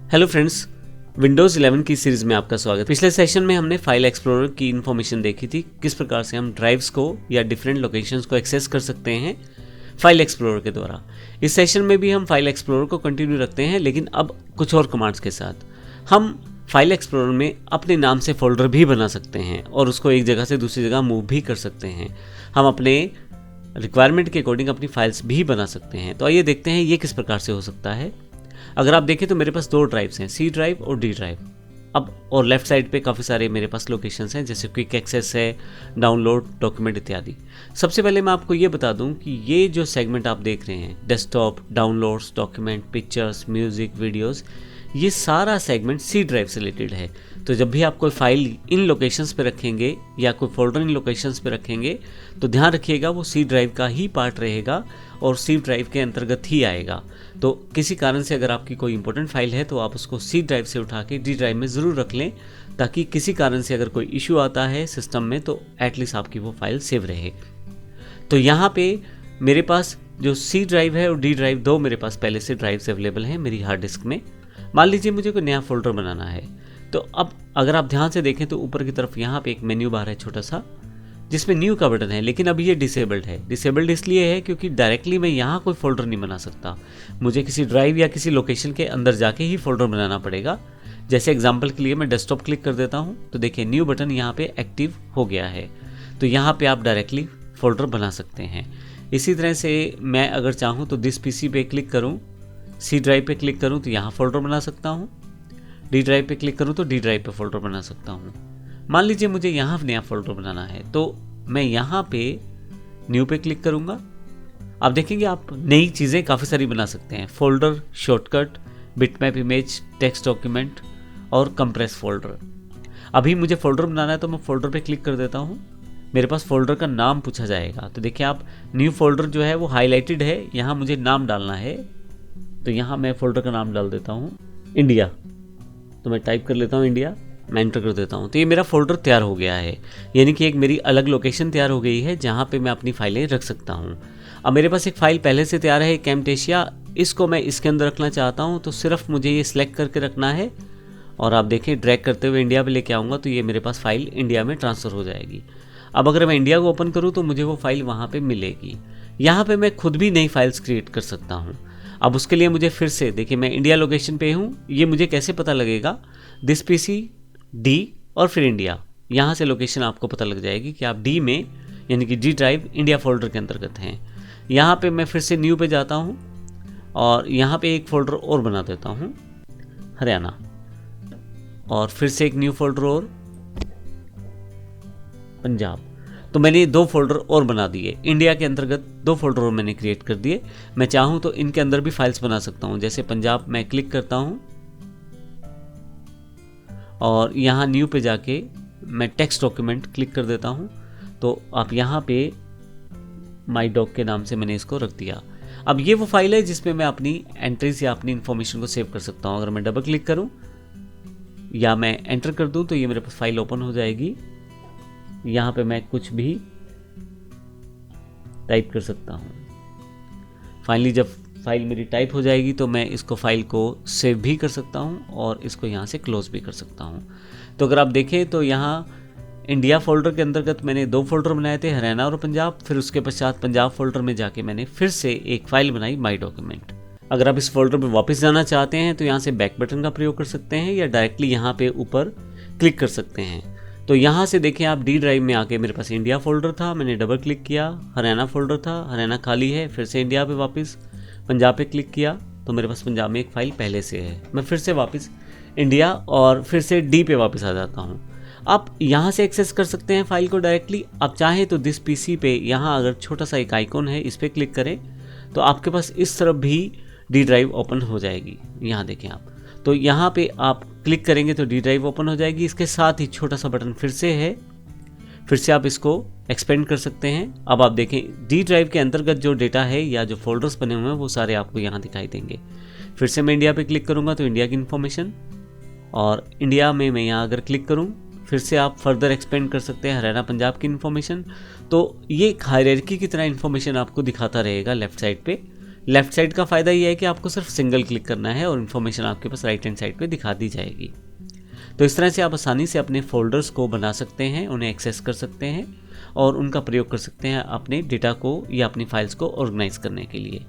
Hello friends, Windows 11 की series में आपका स्वागत। पिछले सेशन में हमने फाइल एक्सप्लोरर की इन्फॉर्मेशन देखी थी, किस प्रकार से हम ड्राइव्स को या डिफरेंट लोकेशंस को एक्सेस कर सकते हैं फाइल एक्सप्लोरर के द्वारा। इस सेशन में भी हम फाइल एक्सप्लोरर को कंटिन्यू रखते हैं, लेकिन अब कुछ और कमांड्स के साथ। हम फाइल एक्सप्लोरर में अपने नाम से फोल्डर भी बना सकते हैं और उसको एक जगह से दूसरी जगह मूव भी कर सकते हैं। हम अपने रिक्वायरमेंट के अकॉर्डिंग अपनी फाइल्स भी बना सकते हैं। तो आइए देखते हैं ये किस प्रकार से हो सकता है। अगर आप देखें तो मेरे पास दो ड्राइव्स हैं, सी ड्राइव और डी ड्राइव। अब और लेफ्ट साइड पे काफ़ी सारे मेरे पास लोकेशंस हैं, जैसे क्विक एक्सेस है, डाउनलोड, डॉक्यूमेंट इत्यादि। सबसे पहले मैं आपको ये बता दूं कि ये जो सेगमेंट आप देख रहे हैं, desktop, downloads, document, pictures, music, videos, ये सारा सेगमेंट सी ड्राइव से रिलेटेड है। तो जब भी आप कोई फाइल इन लोकेशंस पे रखेंगे या कोई फोल्डर इन लोकेशंस पे रखेंगे तो ध्यान रखिएगा वो सी ड्राइव का ही पार्ट रहेगा और सी ड्राइव के अंतर्गत ही आएगा। तो किसी कारण से अगर आपकी कोई इंपॉर्टेंट फाइल है तो आप उसको सी ड्राइव से उठा के डी ड्राइव में ज़रूर रख लें, ताकि किसी कारण से अगर कोई इशू आता है सिस्टम में तो एटलीस्ट आपकी वो फाइल सेव रहे। तो यहाँ पे मेरे पास जो सी ड्राइव है और डी ड्राइव, दो मेरे पास पहले से ड्राइव्स अवेलेबल हैं मेरी हार्ड डिस्क में। मान लीजिए मुझे कोई नया फोल्डर बनाना है, तो अब अगर आप ध्यान से देखें तो ऊपर की तरफ यहाँ पे एक मेन्यू बार है छोटा सा, जिसमें न्यू का बटन है, लेकिन अभी ये डिसेबल्ड है। डिसेबल्ड इसलिए है क्योंकि डायरेक्टली मैं यहाँ कोई फोल्डर नहीं बना सकता, मुझे किसी ड्राइव या किसी लोकेशन के अंदर जाके ही फोल्डर बनाना पड़ेगा। जैसे एग्जांपल के लिए मैं डेस्कटॉप क्लिक कर देता हूँ तो देखिए न्यू बटन यहाँ पे एक्टिव हो गया है। तो यहाँ पे आप डायरेक्टली फोल्डर बना सकते हैं। इसी तरह से मैं अगर चाहूँ तो दिस पीसी पे क्लिक करूँ, सी ड्राइव पे क्लिक करूँ तो यहाँ फोल्डर बना सकता हूँ, डी ड्राइव पे क्लिक करूँ तो डी ड्राइव पे फोल्डर बना सकता हूँ। मान लीजिए मुझे यहाँ नया फोल्डर बनाना है तो मैं यहाँ पे न्यू पे क्लिक करूँगा। आप देखेंगे आप नई चीज़ें काफ़ी सारी बना सकते हैं, folder, shortcut, bitmap image, text document और कंप्रेस फोल्डर। अभी मुझे फोल्डर बनाना है तो मैं फोल्डर पे क्लिक कर देता हूँ, मेरे पास फोल्डर का नाम पूछा जाएगा। तो देखिए आप न्यू फोल्डर जो है वो हाईलाइटेड है, यहाँ मुझे नाम डालना है। तो यहाँ मैं फोल्डर का नाम डाल देता हूँ इंडिया। तो मैं टाइप कर लेता हूँ इंडिया, मैं एंटर कर देता हूँ। तो ये मेरा फोल्डर तैयार हो गया है, यानी कि एक मेरी अलग लोकेशन तैयार हो गई है जहाँ पे मैं अपनी फाइलें रख सकता हूँ। अब मेरे पास एक फ़ाइल पहले से तैयार है कैमटेशिया, इसको मैं इसके अंदर रखना चाहता हूँ। तो सिर्फ मुझे ये सिलेक्ट करके रखना है और आप देखें ड्रैग करते हुए इंडिया पे लेके आऊँगा तो ये मेरे पास फाइल इंडिया में ट्रांसफ़र हो जाएगी। अब अगर मैं इंडिया को ओपन करूँ तो मुझे वो फाइल वहाँ पर मिलेगी। यहाँ पर मैं खुद भी नई फाइल्स क्रिएट कर सकता हूँ। अब उसके लिए मुझे फिर से देखिए मैं इंडिया लोकेशन पे हूँ, ये मुझे कैसे पता लगेगा, दिस पीसी डी और फिर इंडिया, यहाँ से लोकेशन आपको पता लग जाएगी कि आप डी में यानी कि डी ड्राइव इंडिया फोल्डर के अंतर्गत हैं। यहाँ पे मैं फिर से न्यू पे जाता हूँ और यहाँ पे एक फ़ोल्डर और बना देता हूँ हरियाणा, और फिर से एक न्यू फोल्डर और पंजाब। तो मैंने दो फोल्डर और बना दिए, इंडिया के अंतर्गत दो फोल्डर और मैंने क्रिएट कर दिए। मैं चाहूँ तो इनके अंदर भी फाइल्स बना सकता हूँ। जैसे पंजाब मैं क्लिक करता हूँ और यहाँ न्यू पे जाके मैं टेक्स्ट डॉक्यूमेंट क्लिक कर देता हूँ। तो आप यहाँ पे माई डॉक के नाम से मैंने इसको रख दिया। अब ये वो फाइल है जिसमें मैं अपनी एंट्रीज या अपनी इन्फॉर्मेशन को सेव कर सकता हूँ। अगर मैं डबल क्लिक करूँ या मैं एंटर कर दूँ तो ये मेरे पास फाइल ओपन हो जाएगी। यहाँ पे मैं कुछ भी टाइप कर सकता हूँ। फाइनली जब फाइल मेरी टाइप हो जाएगी तो मैं इसको फाइल को सेव भी कर सकता हूँ और इसको यहाँ से क्लोज भी कर सकता हूँ। तो अगर आप देखें तो यहाँ इंडिया फोल्डर के अंतर्गत मैंने दो फोल्डर बनाए थे, हरियाणा और पंजाब। फिर उसके पश्चात पंजाब फोल्डर में जाके मैंने फिर से एक फ़ाइल बनाई माई डॉक्यूमेंट। अगर आप इस फोल्डर पर वापस जाना चाहते हैं तो यहाँ से बैक बटन का प्रयोग कर सकते हैं या डायरेक्टली यहाँ पे ऊपर क्लिक कर सकते हैं। तो यहाँ से देखें आप डी ड्राइव में आके मेरे पास इंडिया फोल्डर था, मैंने डबल क्लिक किया, हरियाणा फोल्डर था, हरियाणा खाली है, फिर से इंडिया पे वापस, पंजाब पे क्लिक किया तो मेरे पास पंजाब में एक फ़ाइल पहले से है। मैं फिर से वापस इंडिया और फिर से डी पे वापस आ जाता हूँ। आप यहाँ से एक्सेस कर सकते हैं फाइल को डायरेक्टली। आप चाहें तो दिस पीसी पे यहाँ अगर छोटा सा एक आइकॉन है इस पर क्लिक करें तो आपके पास इस तरफ भी डी ड्राइव ओपन हो जाएगी। यहाँ देखें आप, तो यहाँ पे आप क्लिक करेंगे तो डी ड्राइव ओपन हो जाएगी। इसके साथ ही छोटा सा बटन फिर से है, फिर से आप इसको एक्सपेंड कर सकते हैं। अब आप देखें डी ड्राइव के अंतर्गत जो डेटा है या जो फोल्डर्स बने हुए हैं वो सारे आपको यहाँ दिखाई देंगे। फिर से मैं इंडिया पे क्लिक करूँगा तो इंडिया की इन्फॉर्मेशन, और इंडिया में मैं यहाँ अगर क्लिक करूँ फिर से आप फर्दर एक्सपेंड कर सकते हैं हरियाणा पंजाब की इन्फॉर्मेशन। तो ये एक हायरार्की की तरह इन्फॉर्मेशन आपको दिखाता रहेगा लेफ्ट साइड पे लेफ्ट साइड का फ़ायदा ये है कि आपको सिर्फ सिंगल क्लिक करना है और इन्फॉर्मेशन आपके पास राइट हैंड साइड पे दिखा दी जाएगी। तो इस तरह से आप आसानी से अपने फोल्डर्स को बना सकते हैं, उन्हें एक्सेस कर सकते हैं और उनका प्रयोग कर सकते हैं अपने डेटा को या अपनी फाइल्स को ऑर्गेनाइज करने के लिए।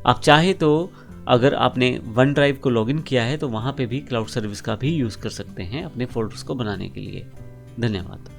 आप चाहे तो अगर आपने वन ड्राइव को लॉगिन किया है तो वहाँ पे भी क्लाउड सर्विस का भी यूज़ कर सकते हैं अपने फोल्डर्स को बनाने के लिए। धन्यवाद।